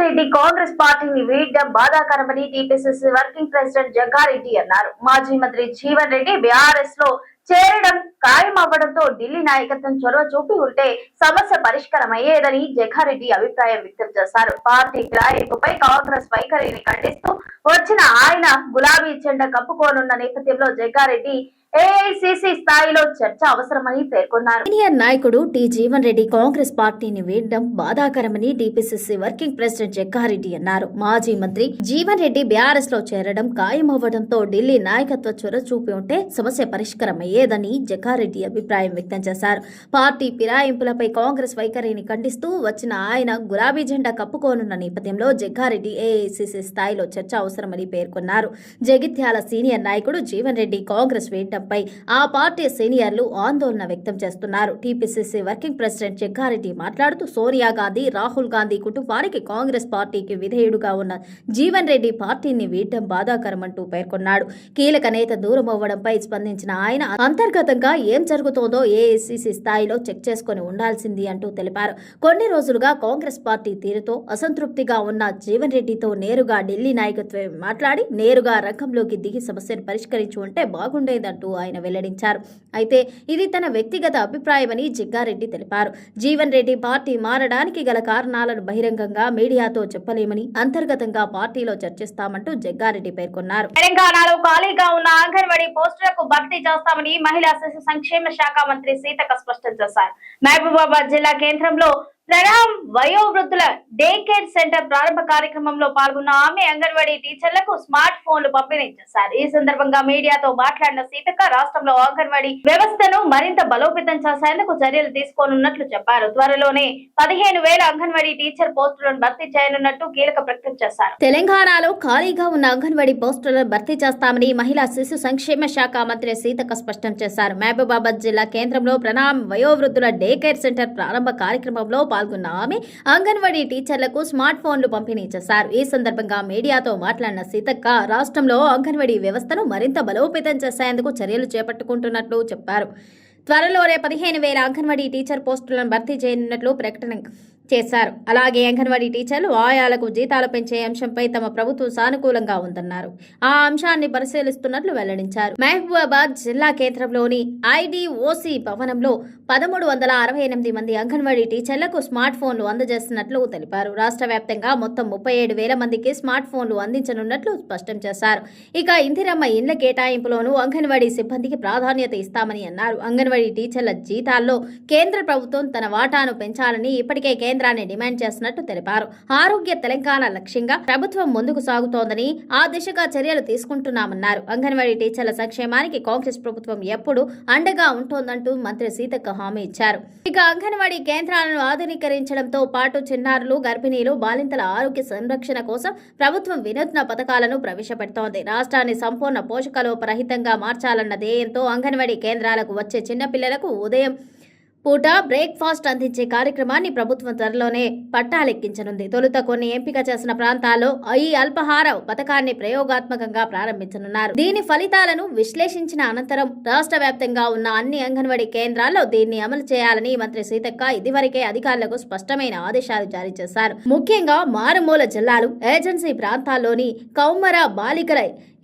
రెడ్డి కాంగ్రెస్ పార్టీని వీడడం బాధాకరమని TPCC working president Jaggareddy అన్నారు. మాజీ మంత్రి జీవన్ రెడ్డి బీఆర్ఎస్ లో చేరడం ఖాయమవ్వడంతో ఢిల్లీ నాయకత్వం చొరవ చూపి ఉంటే సమస్య పరిష్కారమయ్యేదని జగ్గారెడ్డి అభిప్రాయం వ్యక్తం చేశారు. పార్టీ ఫిరాయింపుపై కాంగ్రెస్ వైఖరిని ఖండిస్తూ వచ్చిన ఆయన గులాబీ జెండా కప్పుకోనున్న నేపథ్యంలో జగ్గారెడ్డి ఏఐసిసి స్థాయిలో చర్చ అవసరమని పేర్కొన్నారు. సీనియర్ నాయకుడు టి జీవన్ రెడ్డి కాంగ్రెస్ పార్టీని వీడడం బాధాకరమని టీపీసీసీ వర్కింగ్ ప్రెసిడెంట్ జగ్గారెడ్డి అన్నారు. మాజీ మంత్రి జీవన్ రెడ్డి బీఆర్ఎస్ లో చేరడం ఖాయమవ్వడంతో ఢిల్లీ నాయకత్వ చొరవ చూపి ఉంటే సమస్య పరిష్కారమయ్యేదని జగ్గారెడ్డి అభిప్రాయం వ్యక్తం చేశారు. పార్టీ ఫిరాయింపులపై కాంగ్రెస్ వైఖరిని ఖండిస్తూ వచ్చిన ఆయన గులాబీ జెండా కప్పుకోనున్న నేపథ్యంలో జగ్గారెడ్డి ఏఐసిసి స్థాయిలో చర్చ అవసరమని పేర్కొన్నారు. జగిత్యాల సీనియర్ నాయకుడు జీవన్ రెడ్డి కాంగ్రెస్ వీడడం ఆ పార్టీ సీనియర్లు ఆందోళన వ్యక్తం చేస్తున్నారు. టీపీసీసీ వర్కింగ్ ప్రెసిడెంట్ జగ్గారెడ్డి మాట్లాడుతూ సోనియా గాంధీ, రాహుల్ గాంధీ కుటుంబానికి కాంగ్రెస్ పార్టీకి విధేయుడుగా ఉన్న జీవన్ రెడ్డి పార్టీని వీడడం బాధాకరమంటూ పేర్కొన్నాడు. కీలక నేత దూరం అవ్వడంపై స్పందించిన ఆయన అంతర్గతంగా ఏం జరుగుతోందో ఏఐసిసి స్థాయిలో చెక్ చేసుకుని ఉండాల్సింది అంటూ తెలిపారు. కొన్ని రోజులుగా కాంగ్రెస్ పార్టీ తీరుతో అసంతృప్తిగా ఉన్న జీవన్ రెడ్డితో నేరుగా ఢిల్లీ నాయకత్వం మాట్లాడి నేరుగా రంగంలోకి దిగి సమస్యను పరిష్కరించి ఉంటే బాగుండేదంటూ ఆయన వెల్లడించారు. అయితే ఇది తన వ్యక్తిగత అభిప్రాయమని జగ్గారెడ్డి తెలిపారు. జీవన్ రెడ్డి పార్టీ మారడానికి గల కారణాలను బహిరంగంగా మీడియాతో చెప్పలేమని అంతర్గతంగా పార్టీలో చర్చిస్తామంటూ జగ్గారెడ్డి పేర్కొన్నారు. తెలంగాణలో ఖాళీగా ఉన్న అంగన్వాడీ పోస్టులకు భర్తీ చేస్తామని మహిళా శిశు సంక్షేమ శాఖ మంత్రి సీతక్క స్పష్టం చేశారు. మహబూబాబాద్ జిల్లా కేంద్రంలో ప్రణామ్ వయోవృద్ధుల డే కేర్ సెంటర్ ప్రారంభ కార్యక్రమంలో పాల్గొన్న ఆమె అంగన్వాడీ టీచర్లకు స్మార్ట్ ఫోన్లు పంపిణీ చేశారు. ఈ సందర్భంగా మీడియాతో మాట్లాడిన సీతక్క రాష్ట్రంలో అంగన్వాడీ వ్యవస్థను మరింత బలోపేతం చేసేందుకు చర్యలు తీసుకోనున్నట్లు చెప్పారు. త్వరలోనే 15,000 అంగన్వాడీ టీచర్ పోస్టులను భర్తీ చేయనున్నట్టు కీలక ప్రకటన చేశారు. తెలంగాణలో ఖాళీగా ఉన్న అంగన్వాడీ పోస్టులను భర్తీ చేస్తామని మహిళా శిశు సంక్షేమ శాఖ మంత్రి సీతక్క స్పష్టం చేశారు. మహబూబాబాద్ జిల్లా కేంద్రంలో ప్రణామ్ వయోవృద్ధుల డే కేర్ సెంటర్ ప్రారంభ కార్యక్రమంలో పాల్గొన్న ఆమె అంగన్వాడీ టీచర్లకు స్మార్ట్ ఫోన్లు పంపిణీ చేశారు. ఈ సందర్భంగా మీడియాతో మాట్లాడిన సీతక్క రాష్ట్రంలో అంగన్వాడీ వ్యవస్థను మరింత బలోపేతం చేసేందుకు చర్యలు చేపట్టుకుంటున్నట్లు చెప్పారు. త్వరలోనే 15,000 అంగన్వాడీ టీచర్ పోస్టులను భర్తీ చేయనున్నట్లు ప్రకటన చేశారు. అలాగే అంగన్వాడీ టీచర్లు ఆయాలకు జీతాలు పెంచే అంశంపై తమ ప్రభుత్వం సానుకూలంగా ఉందన్నారు. ఆ అంశాన్ని పరిశీలిస్తున్నట్లు వెల్లడించారు. మహబూబాబాద్ జిల్లా కేంద్రంలోని ఐడిఓసి భవనంలో 1,368 మంది అంగన్వాడీ టీచర్లకు స్మార్ట్ ఫోన్లు అందజేస్తున్నట్లు తెలిపారు. రాష్ట్ర వ్యాప్తంగా మొత్తం 37,000 మందికి స్మార్ట్ ఫోన్లు అందించనున్నట్లు స్పష్టం చేశారు. ఇక ఇందిరమ్మ ఇండ్ల కేటాయింపులోనూ అంగన్వాడీ సిబ్బందికి ప్రాధాన్యత ఇస్తామని అన్నారు. అంగన్వాడీ టీచర్ల జీతాల్లో కేంద్ర ప్రభుత్వం తన వాటాను పెంచాలని ఇప్పటికే కేంద్రాన్ని డిమాండ్ చేస్తున్నట్టు తెలిపారు. ఆరోగ్య తెలంగాణ లక్ష్యంగా ప్రభుత్వం ముందుకు సాగుతోందని ఆ దిశగా చర్యలు తీసుకుంటున్నామన్నారు. అంగన్వాడీ టీచర్ల సంక్షేమానికి కాంగ్రెస్ ప్రభుత్వం ఎప్పుడు అండగా ఉంటోందంటూ మంత్రి సీతక్క హామీ ఇచ్చారు. ఇక అంగన్వాడీ కేంద్రాలను ఆధునీకరించడంతో పాటు చిన్నారులు, గర్భిణీలు, బాలింతల ఆరోగ్య సంరక్షణ కోసం ప్రభుత్వం వినూత్న పథకాలను ప్రవేశపెడుతోంది. రాష్ట్రాన్ని సంపూర్ణ పోషకలోపరహితంగా మార్చాలన్న ధ్యేయంతో అంగన్వాడీ కేంద్రాలకు వచ్చే చిన్నపిల్లలకు ఉదయం పూట బ్రేక్ఫాస్ట్ అందించే కార్యక్రమాన్ని ప్రభుత్వం త్వరలోనే పట్టాలెక్కించనుంది. తొలుత కొన్ని ఎంపిక చేసిన ప్రాంతాల్లో ఈ అల్పాహార పథకాన్ని ప్రయోగాత్మకంగా ప్రారంభించనున్నారు. దీని ఫలితాలను విశ్లేషించిన అనంతరం రాష్ట్ర వ్యాప్తంగా ఉన్న అన్ని అంగన్వాడీ కేంద్రాల్లో దీన్ని అమలు చేయాలని మంత్రి సీతక్క ఇదివరకే అధికారులకు స్పష్టమైన ఆదేశాలు జారీ చేశారు. ముఖ్యంగా మారుమూల జిల్లాలు, ఏజెన్సీ ప్రాంతాల్లోని కౌమార బాలికల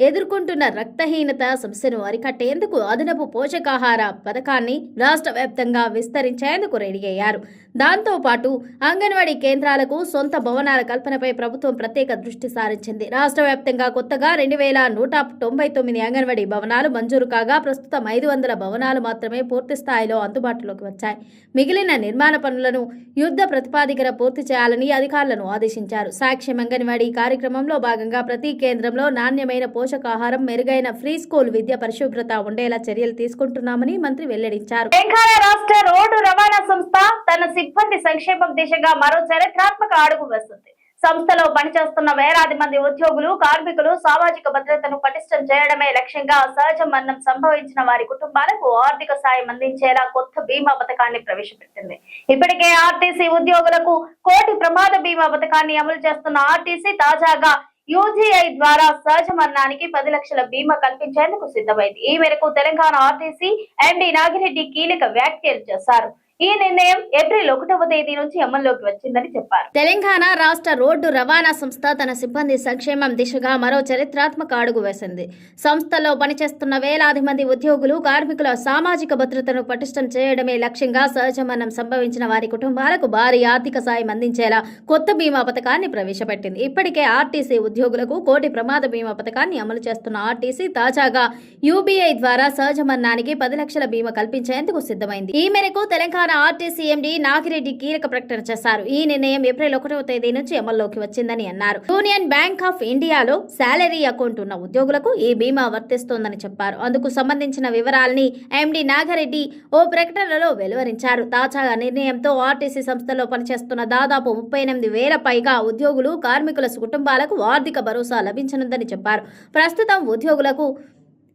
ఎదుర్కొంటున్న రక్తహీనత సమస్యను అరికట్టేందుకు అదనపు పోషకాహార పథకాన్ని రాష్ట్ర వ్యాప్తంగా విస్తరించేందుకు రెడీ అయ్యారు. దాంతో పాటు అంగన్వాడీ కేంద్రాలకు సొంత భవనాల కల్పనపై ప్రభుత్వం ప్రత్యేక దృష్టి సారించింది. రాష్ట్ర వ్యాప్తంగా కొత్తగా 2,199 అంగన్వాడీ భవనాలు మంజూరు కాగా ప్రస్తుతం 500 భవనాలు మాత్రమే పూర్తి స్థాయిలో అందుబాటులోకి వచ్చాయి. మిగిలిన నిర్మాణ పనులను యుద్ధ ప్రతిపాదికన పూర్తి చేయాలని అధికారులను ఆదేశించారు. సాక్ష్యం అంగన్వాడీ కార్యక్రమంలో భాగంగా ప్రతి కేంద్రంలో నాణ్యమైన పోషకాహారం, మెరుగైన ఫ్రీ స్కూల్ విద్య, పరిశుభ్రత ఉండేలా చర్యలు తీసుకుంటున్నామని మంత్రి వెల్లడించారు. తెలంగాణ రాష్ట్ర రోడ్డు రవాణా సంస్థ తన సిబ్బంది సంక్షేమం దిశగా మరో చారిత్రాత్మక అడుగు వేస్తుంది. సంస్థలో పనిచేస్తున్న వేలాది మంది ఉద్యోగులు, కార్మికులు సామాజిక భద్రతను పటిష్టం చేయడమే లక్ష్యంగా సహజ మరణం సంభవించిన వారి కుటుంబాలకు ఆర్థిక సాయం అందించేలా కొత్త బీమా పథకాన్ని ప్రవేశపెట్టింది. ఇప్పటికే ఆర్టీసీ ఉద్యోగులకు 1 కోటి ప్రమాద బీమా పథకాన్ని అమలు చేస్తున్న ఆర్టీసీ తాజాగా యూజీఐ ద్వారా సహజ మరణానికి 10 లక్షల బీమా కల్పించేందుకు సిద్ధమైంది. ఈ మేరకు తెలంగాణ ఆర్టీసీ ఎండీ నాగిరెడ్డి కీలక వ్యాఖ్యలు చేశారు. ఈ నిర్ణయం ఏప్రిల్ 1వ తేదీ నుంచి అమల్లోకి వచ్చిందని చెప్పారు. తెలంగాణ రాష్ట్ర రోడ్డు రవాణా సంస్థ తన సిబ్బంది సంక్షేమం దిశగా మరో చరిత్రాత్మక అడుగు వేసింది. సంస్థలో పనిచేస్తున్న వేలాది మంది ఉద్యోగులు, కార్మికుల సామాజిక భద్రతను పటిష్టం చేయడమే లక్ష్యంగా సహజమరణం సంభవించిన వారి కుటుంబాలకు భారీ ఆర్థిక సాయం అందించేలా కొత్త బీమా పథకాన్ని ప్రవేశపెట్టింది. ఇప్పటికే ఆర్టీసీ ఉద్యోగులకు కోటి ప్రమాద బీమా పథకాన్ని అమలు చేస్తున్న ఆర్టీసీ తాజాగా యూబీఐ ద్వారా సహజమరణానికి 10 లక్షల బీమా కల్పించేందుకు సిద్ధమైంది. ఈ మేరకు తెలంగాణ ఆర్టీసీ ఎండీ నాగిరెడ్డి కీలక ప్రకటన చేశారు. ఈ నిర్ణయం ఏప్రిల్ 1వ తేదీ నుంచి అమల్లోకి వచ్చిందని అన్నారు. యూనియన్ బ్యాంక్ ఆఫ్ ఇండియాలో శాలరీ అకౌంట్ ఉన్న ఉద్యోగులకు ఈ బీమా వర్తిస్తోందని చెప్పారు. అందుకు సంబంధించిన వివరాల్ని ఎండీ నాగిరెడ్డి ఓ ప్రకటనలో వెలువరించారు. తాజాగా నిర్ణయంతో ఆర్టీసీ సంస్థలో పనిచేస్తున్న దాదాపు 38,000 పైగా ఉద్యోగులు, కార్మికుల కుటుంబాలకు ఆర్థిక భరోసా లభించనుందని చెప్పారు. ప్రస్తుతం ఉద్యోగులకు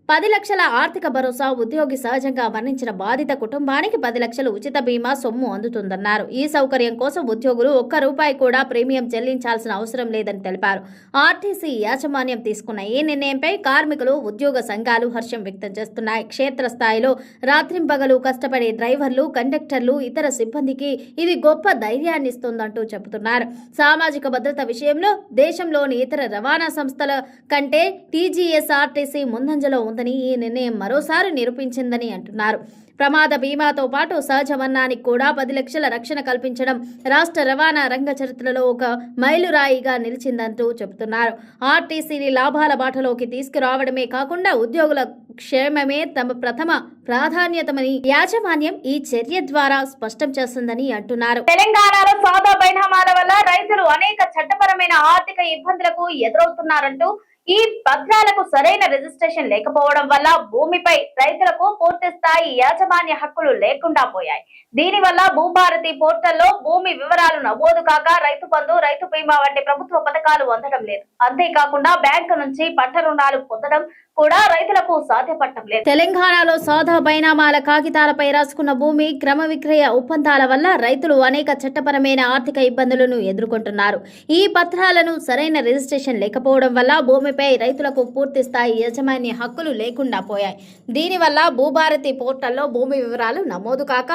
10 లక్షల ఆర్థిక భరోసా, ఉద్యోగి సహజంగా మరణించిన బాధిత కుటుంబానికి 10 లక్షలు ఉచిత బీమా సొమ్ము అందుతుందన్నారు. ఈ సౌకర్యం కోసం ఉద్యోగులు ₹1 కూడా ప్రీమియం చెల్లించాల్సిన అవసరం లేదని తెలిపారు. ఆర్టీసీ యాజమాన్యం తీసుకున్న ఈ నిర్ణయంపై కార్మికులు, ఉద్యోగ సంఘాలు హర్షం వ్యక్తం చేస్తున్నాయి. క్షేత్రస్థాయిలో రాత్రింపగలు కష్టపడే డ్రైవర్లు, కండక్టర్లు, ఇతర సిబ్బందికి ఇది గొప్ప ధైర్యాన్ని ఇస్తుందంటూ చెబుతున్నారు. సామాజిక భద్రత విషయంలో దేశంలోని ఇతర రవాణా సంస్థల కంటే టీజీఎస్ఆర్టీసీ ముందంజలో ఉందని ఈ నిర్ణయం మరోసారి నిరూపించిందని అంటున్నారు. ప్రమాద బీమాతో పాటు సహజ మరణానికి కూడా 10 లక్షల రక్షణ కల్పించడం రాష్ట్ర రవాణా రంగ చరిత్రలో ఒక మైలురాయిగా నిలిచిందంటూ చెబుతున్నారు. ఆర్టీసీని లాభాల బాటలోకి తీసుకురావడమే కాకుండా ఉద్యోగుల క్షేమమే తమ ప్రథమ ప్రాధాన్యతమని యాజమాన్యం ఈ చర్య ద్వారా స్పష్టం చేస్తుందని అంటున్నారు. తెలంగాణలో సాదా పరిణామాల వల్ల రైతులు అనేక చట్టపరమైన ఆర్థిక ఇబ్బందులకు ఎదురవుతున్నారంటూ ఈ పత్రాలకు సరైన రిజిస్ట్రేషన్ లేకపోవడం వల్ల భూమిపై రైతులకు పూర్తి స్థాయి యాజమాన్య హక్కులు లేకుండా పోయాయి. దీనివల్ల భూభారతి పోర్టల్లో భూమి వివరాలు నమోదు కాక రైతు బంధు, రైతు బీమా వంటి ప్రభుత్వ పథకాలు అందడం లేదు. అంతేకాకుండా బ్యాంకు నుంచి పంట రుణాలు పొందడం కూడా రైతులకు సాధ్యపడటం లేదు. తెలంగాణలో సాదా బైనామాల కాగితాలపై రాసుకున్న భూమి క్రమ విక్రయ ఒప్పందాల వల్ల రైతులు అనేక చట్టపరమైన ఆర్థిక ఇబ్బందులను ఎదుర్కొంటున్నారు. ఈ పత్రాలను సరైన రిజిస్ట్రేషన్ లేకపోవడం వల్ల భూమిపై రైతులకు పూర్తి స్థాయి యాజమాన్య హక్కులు లేకుండా పోయాయి. దీనివల్ల భూభారతి పోర్టల్లో భూమి వివరాలు నమోదు కాక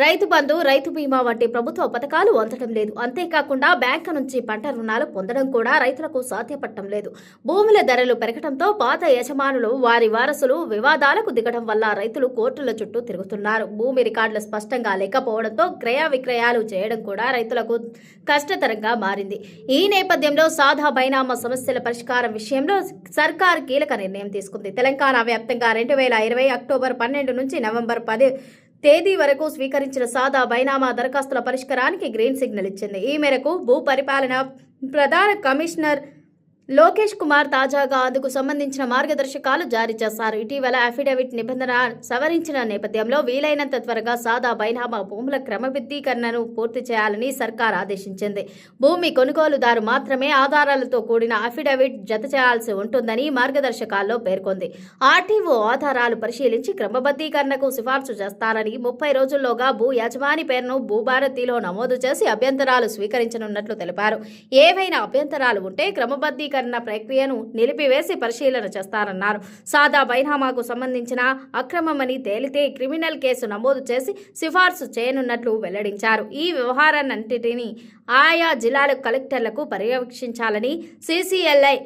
రైతు బంధు, రైతు బీమా వంటి ప్రభుత్వ పథకాలు అందడం లేదు. అంతేకాకుండా బ్యాంకు నుంచి పంట రుణాలు పొందడం కూడా రైతులకు సాధ్యపడటం లేదు. భూముల ధరలు పెరగడంతో పాత యజమానులు, వారి వారసులు వివాదాలకు దిగడం వల్ల రైతులు కోర్టుల చుట్టూ తిరుగుతున్నారు. భూమి రికార్డులు స్పష్టంగా లేకపోవడంతో క్రయ విక్రయాలు చేయడం కూడా రైతులకు కష్టతరంగా మారింది. ఈ నేపథ్యంలో సాదా బైనామా సమస్యల పరిష్కారం విషయంలో సర్కార్ కీలక నిర్ణయం తీసుకుంది. తెలంగాణ వ్యాప్తంగా 2020 అక్టోబర్ 12 నుంచి నవంబర్ 10 తేదీ వరకు స్వీకరించిన సాదా బైనామా దరఖాస్తుల పరిష్కారానికి గ్రీన్ సిగ్నల్ ఇచ్చింది. ఈ మేరకు భూ పరిపాలన ప్రధాన కమిషనర్ లోకేష్ కుమార్ తాజాగా అందుకు సంబంధించిన మార్గదర్శకాలు జారీ చేశారు. ఇటీవల అఫిడవిట్ నిబంధన సవరించిన నేపథ్యంలో వీలైనంత త్వరగా సాదా బైనామా భూముల క్రమబద్ధీకరణను పూర్తి చేయాలని సర్కార్ ఆదేశించింది. భూమి కొనుగోలుదారు మాత్రమే ఆధారాలతో కూడిన అఫిడవిట్ జత చేయాల్సి ఉంటుందని మార్గదర్శకాల్లో పేర్కొంది. ఆర్టీఓ ఆధారాలు పరిశీలించి క్రమబద్ధీకరణకు సిఫార్సు చేస్తారని, 30 రోజుల్లోగా భూ యజమాని పేరును భూభారతిలో నమోదు చేసి అభ్యంతరాలు స్వీకరించనున్నట్లు తెలిపారు. ఏవైనా అభ్యంతరాలు ఉంటే క్రమబద్ధీకరణ ప్రక్రియను నిలిపివేసి పరిశీలన చేస్తారన్నారు. సాదా బైనామాకు సంబంధించిన అక్రమమని తేలితే క్రిమినల్ కేసు నమోదు చేసి సిఫార్సు చేయనున్నట్లు వెల్లడించారు. ఈ వ్యవహారాన్నింటినీ ఆయా జిల్లాల కలెక్టర్లకు పర్యవేక్షించాలని సీసీఎల్ఐ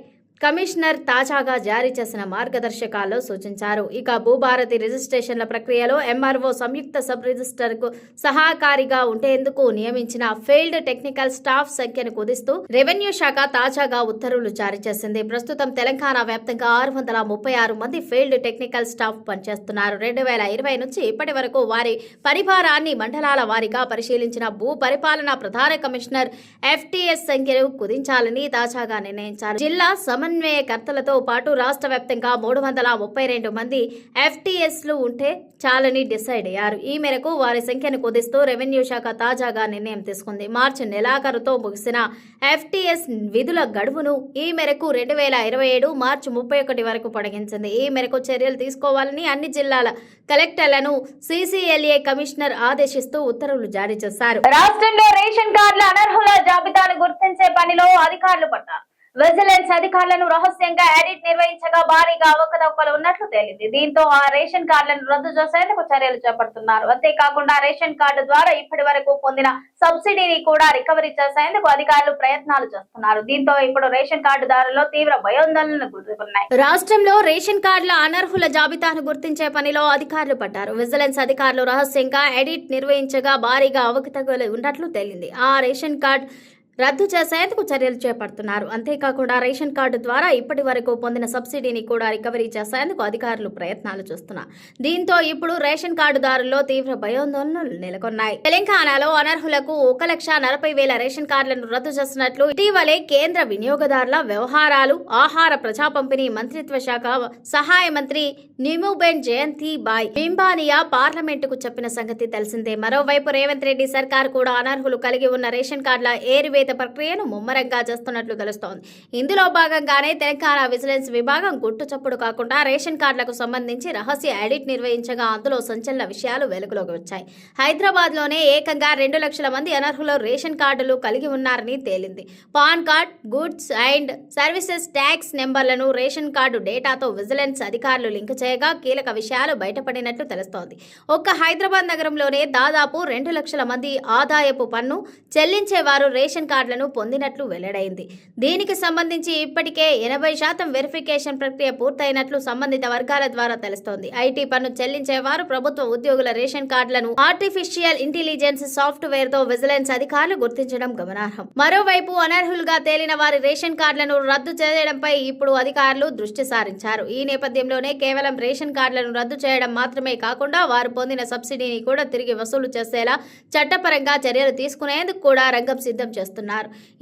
కమిషనర్ తాజాగా జారీ చేసిన మార్గదర్శకాల్లో సూచించారు. ఇక భూభారతి రిజిస్ట్రేషన్ల ప్రక్రియలో ఎంఆర్ఓ సంయుక్త సబ్ రిజిస్టర్కు సహకారిగా ఉండేందుకు నియమించిన ఫీల్డ్ టెక్నికల్ స్టాఫ్ సంఖ్యను కుదిస్తూ రెవెన్యూ శాఖ తాజాగా ఉత్తర్వులు జారీ చేసింది. ప్రస్తుతం తెలంగాణ వ్యాప్తంగా 636 మంది ఫీల్డ్ టెక్నికల్ స్టాఫ్ పనిచేస్తున్నారు. 2020 నుంచి ఇప్పటి వరకు వారి పరిభారాన్ని మండలాల వారీగా పరిశీలించిన భూ పరిపాలన ప్రధాన కమిషనర్ FTS సంఖ్యను కుదించాలని తాజాగా నిర్ణయించారు. జిల్లా సమన్వయకర్తలతో పాటు రాష్ట్ర వ్యాప్తంగా 332 మంది FTSలు ఉంటే చాలని డిసైడ్ అయ్యారు. ఈ మేరకు వారి సంఖ్యను కుదిస్తూ రెవెన్యూ శాఖ తాజాగా నిర్ణయం తీసుకుంది. మార్చి నెలాఖరుతో ముగిసిన FTS విధుల గడువును ఈ మేరకు 2027 మార్చి 31 వరకు పొడిగించింది. ఈ మేరకు చర్యలు తీసుకోవాలని అన్ని జిల్లాల కలెక్టర్లను CCLA కమిషనర్ ఆదేశిస్తూ ఉత్తర్వులు జారీ చేశారు. రాష్ట్రంలో రేషన్ కార్డుల అనర్హుల జాబితాను గుర్తించే పనిలో అధికారులు పడ్డారు. విజిలెన్స్ అధికారులను రహస్యంగా ఆడిట్ నిర్వహించగా భారీగా అవకతవకలు ఉన్నట్లు తేలింది. దీంతో ఆ రేషన్ కార్డులను రద్దు చేసేందుకు చర్యలు చేపడుతున్నారు. అంతేకాకుండా రేషన్ కార్డు ద్వారా ఇప్పటి వరకు పొందిన సబ్సిడీని కూడా రికవరీ చేసేందుకు అధికారులు ప్రయత్నాలు చేస్తున్నారు. దీంతో ఇప్పుడు రేషన్ కార్డుదారుల్లో తీవ్ర భయోందోళనలు గురవుతున్నాయి. రాష్ట్రంలో రేషన్ కార్డుల అనర్హుల జాబితాను గుర్తించే పనిలో అధికారులు పడ్డారు. విజిలెన్స్ అధికారులు రహస్యంగా ఆడిట్ నిర్వహించగా భారీగా అవకతవకలు ఉన్నట్లు తేలింది. ఆ రేషన్ కార్డు రద్దు చేసేందుకు చర్యలు చేపడుతున్నారు. అంతేకాకుండా రేషన్ కార్డు ద్వారా ఇప్పటి వరకు పొందిన సబ్సిడీని కూడా రికవరీ చేసేందుకు అధికారులు ప్రయత్నాలు చేస్తున్నారు. దీంతో ఇప్పుడు రేషన్ కార్డుదారుల్లో తీవ్ర భయోందోళనలు నెలకొన్నాయి. తెలంగాణలో అనర్హులకు 1,40,000 రేషన్ కార్డులను రద్దు చేసినట్లు ఇటీవలే కేంద్ర వినియోగదారుల వ్యవహారాలు, ఆహార ప్రజా పంపిణీ మంత్రిత్వ శాఖ సహాయ మంత్రి నిముబెన్ జయంతి బాయ్ బింబానియా పార్లమెంటుకు చెప్పిన సంగతి తెలిసిందే. మరోవైపు రేవంత్ రెడ్డి సర్కార్ కూడా అనర్హులు కలిగి ఉన్న రేషన్ కార్డుల ఏరివేత ప్రక్రియను ముమ్మరంగా చేస్తున్నట్లు తెలుస్తోంది. ఇందులో భాగంగానే తెలంగాణ విజిలెన్స్ విభాగం గుట్టు చప్పుడు కాకుండా రేషన్ కార్డులకు సంబంధించి రహస్య ఆడిట్ నిర్వహించగా అందులో సంచలన విషయాలు వెలుగులోకి వచ్చాయి. హైదరాబాద్ లోనే ఏకంగా 2 లక్షల మంది అనర్హులు రేషన్ కార్డులు కలిగి ఉన్నారని తేలింది. Pan card, goods and services tax నెంబర్లను రేషన్ కార్డు డేటాతో విజిలెన్స్ అధికారులు లింక్ చేయగా కీలక విషయాలు బయటపడినట్లు తెలుస్తోంది. ఒక్క హైదరాబాద్ నగరంలోనే దాదాపు 2 లక్షల మంది ఆదాయపు పన్ను చెల్లించేవారు రేషన్ కార్డులను పొందినట్లు వెల్లడైంది. దీనికి సంబంధించి ఇప్పటికే 80% వెరిఫికేషన్ ప్రక్రియ పూర్తయినట్లు సంబంధిత వర్గాల ద్వారా తెలుస్తోంది. ఐటీ పన్ను చెల్లించేవారు, ప్రభుత్వ ఉద్యోగుల రేషన్ కార్డులను ఆర్టిఫిషియల్ ఇంటెలిజెన్స్ సాఫ్ట్వేర్ తో విజిలెన్స్ అధికారులు గుర్తించడం గమనార్హం. మరోవైపు అనర్హులుగా తేలిన వారి రేషన్ కార్డులను రద్దు చేయడంపై ఇప్పుడు అధికారులు దృష్టి సారించారు. ఈ నేపథ్యంలోనే కేవలం రేషన్ కార్డులను రద్దు చేయడం మాత్రమే కాకుండా వారు పొందిన సబ్సిడీని కూడా తిరిగి వసూలు చేసేలా చట్టపరంగా చర్యలు తీసుకునేందుకు కూడా రంగం సిద్ధం చేస్తున్నారు.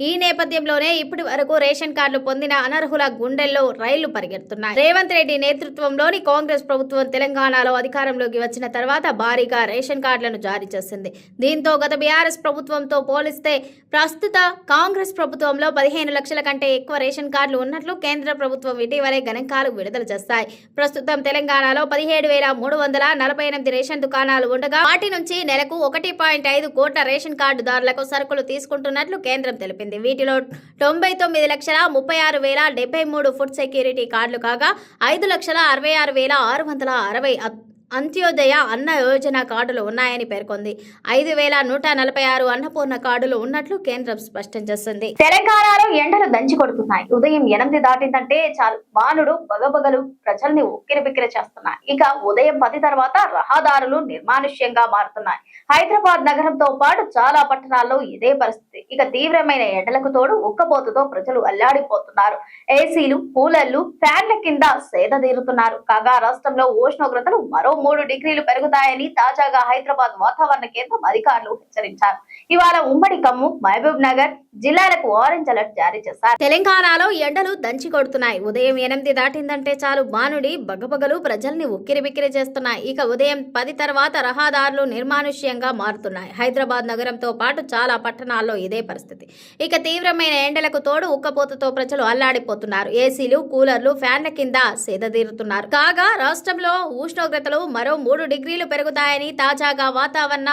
ఈ నేపథ్యంలోనే ఇప్పటి వరకు రేషన్ కార్డులు పొందిన అనర్హుల గుండెల్లో రైళ్లు పరిగెడుతున్నాయి. రేవంత్ రెడ్డి నేతృత్వంలోని కాంగ్రెస్ ప్రభుత్వం తెలంగాణలో అధికారంలోకి వచ్చిన తర్వాత భారీగా రేషన్ కార్డులను జారీ చేసింది. దీంతో గత బీఆర్ఎస్ ప్రభుత్వంతో పోలిస్తే ప్రస్తుత కాంగ్రెస్ ప్రభుత్వంలో 15 లక్షల కంటే ఎక్కువ రేషన్ కార్డులు ఉన్నట్లు కేంద్ర ప్రభుత్వం ఇటీవలే గణాంకాలు విడుదల చేస్తాయి. ప్రస్తుతం తెలంగాణలో 17,348 రేషన్ దుకాణాలు ఉండగా వాటి నుంచి నెలకు 1.5 కోట్ల రేషన్ కార్డుదారులకు సరుకులు తీసుకుంటున్నట్లు కేంద్రం తెలిపింది. వీటిలో 99,36,073 ఫుడ్ సెక్యూరిటీ కార్డులు కాగా 5,66,660 అంత్యోదయ అన్న యోజన కార్డులు ఉన్నాయని పేర్కొంది. 5,146 అన్నపూర్ణ కార్డులు ఉన్నట్లు కేంద్రం స్పష్టం చేసింది. తెలంగాణలో ఎండలు దంచి కొడుతున్నాయి. ఉదయం 8 దాటిందంటే చాలు వానుడు బగబగలు ప్రజల్ని ఉక్కిరిబిక్కిరి చేస్తున్నాయి. ఇక ఉదయం 10 తర్వాత రహదారులు నిర్మానుష్యంగా మారుతున్నాయి. హైదరాబాద్ నగరంతో పాటు చాలా పట్టణాల్లో ఇదే పరిస్థితి. ఇక తీవ్రమైన ఎండలకు తోడు ఉక్కపోతతో ప్రజలు అల్లాడిపోతున్నారు. ఏసీలు, కూలర్లు, ఫ్యాన్ల కింద సేద తీరుతున్నారు. కాగా రాష్ట్రంలో ఉష్ణోగ్రతలు మరో 3 డిగ్రీలు పెరుగుతాయని తాజాగా హైదరాబాద్ వాతావరణ కేంద్రం అధికారులు హెచ్చరించారు. ఇవాళ ఉమ్మడి ఖమ్మం, మహబూబ్ నగర్ జిల్లాలకు ఆరెంజ్ అలర్ట్ జారీ చేశారు. తెలంగాణలో ఎండలు దంచి కొడుతున్నాయి. ఉదయం 8 దాటిందంటే చాలు బానుడి బగబగలు ప్రజల్ని ఉక్కిరిబిక్కిరి చేస్తున్నాయి. ఇక ఉదయం 10 తర్వాత రహదారులు నిర్మానుష్యంగా మారుతున్నాయి. హైదరాబాద్ నగరంతో పాటు చాలా పట్టణాల్లో ఇదే పరిస్థితి. ఇక తీవ్రమైన ఎండలకు తోడు ఉక్కపోతతో ప్రజలు అల్లాడిపోతున్నారు. ఏసీలు, కూలర్లు, ఫ్యాన్ల కింద సేదతీరుతున్నారు. కాగా రాష్ట్రంలో ఉష్ణోగ్రతలు మరో 3 డిగ్రీలు పెరుగుతాయని తాజాగా వాతావరణ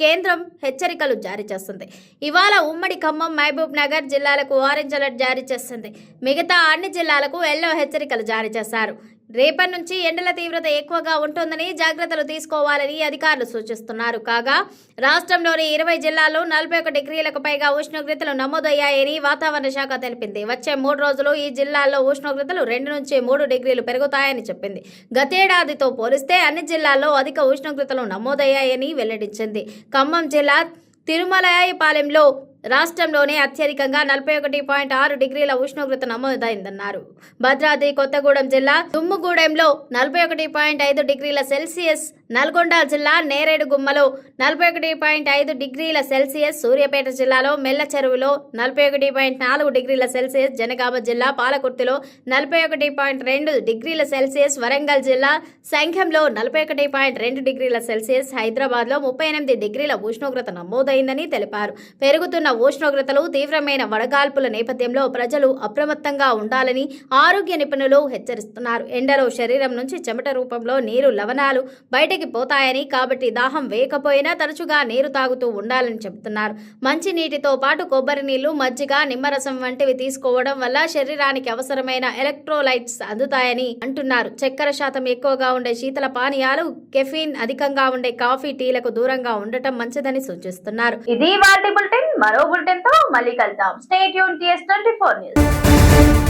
కేంద్రం హెచ్చరికలు జారీ చేస్తుంది. ఇవాళ ఉమ్మడి ఖమ్మం, మహబూబ్ నగర్ జిల్లాలకు ఆరెంజ్ అలర్ట్ జారీ చేస్తుంది. మిగతా అన్ని జిల్లాలకు ఎల్లో హెచ్చరికలు జారీ చేశారు. రేపటి నుంచి ఎండల తీవ్రత ఎక్కువగా ఉంటుందని జాగ్రత్తలు తీసుకోవాలని అధికారులు సూచిస్తున్నారు. కాగా రాష్ట్రంలోని 20 జిల్లాల్లో 41 డిగ్రీలకు పైగా ఉష్ణోగ్రతలు నమోదయ్యాయని వాతావరణ శాఖ తెలిపింది. వచ్చే 3 రోజులు ఈ జిల్లాల్లో ఉష్ణోగ్రతలు 2 నుంచి 3 డిగ్రీలు పెరుగుతాయని చెప్పింది. గతేడాదితో పోలిస్తే అన్ని జిల్లాల్లో అధిక ఉష్ణోగ్రతలు నమోదయ్యాయని వెల్లడించింది. ఖమ్మం జిల్లా తిరుమలాయపాలెంలో రాష్ట్రంలోనే అత్యధికంగా 41.6 డిగ్రీల ఉష్ణోగ్రత నమోదైందన్నారు. భద్రాద్రి కొత్తగూడెం జిల్లా దుమ్ముగూడెంలో 41.5 డిగ్రీల సెల్సియస్, నల్గొండ జిల్లా నేరేడుగుమ్మలో 41.5 డిగ్రీల సెల్సియస్, సూర్యాపేట జిల్లాలో మెల్ల చెరువులో 41.4 డిగ్రీల సెల్సియస్, జనగామ జిల్లా పాలకుర్తిలో 41.2 డిగ్రీల సెల్సియస్, వరంగల్ జిల్లా సంఖ్యంలో 41.2 డిగ్రీల సెల్సియస్, హైదరాబాద్లో 38 డిగ్రీల ఉష్ణోగ్రత నమోదైందని తెలిపారు. పెరుగుతున్న ఉష్ణోగ్రతలు, తీవ్రమైన వడగాల్పుల నేపథ్యంలో ప్రజలు అప్రమత్తంగా ఉండాలని ఆరోగ్య నిపుణులు హెచ్చరిస్తున్నారు. ఎండలో శరీరం నుంచి చెమట రూపంలో నీరు లవణాలు బయటకు వేడికి పోతాయని, కాబట్టి దాహం వేయకపోయినా తరచుగా నీరు తాగుతూ ఉండాలని చెబుతున్నారు. మంచి నీటితో పాటు కొబ్బరి నీళ్లు, మజ్జిగ, నిమ్మరసం వంటివి తీసుకోవడం వల్ల శరీరానికి అవసరమైన ఎలక్ట్రోలైట్స్ అందుతాయని అంటున్నారు. చక్కెర శాతం ఎక్కువగా ఉండే శీతల పానీయాలు, కెఫీన్ అధికంగా ఉండే కాఫీ, టీలకు దూరంగా ఉండటం మంచిదని సూచిస్తున్నారు. ఇది వాటి బులెటిన్. మరో బులెటిన్ తో మళ్ళీ కలుద్దాం. Stay tune TS24 news.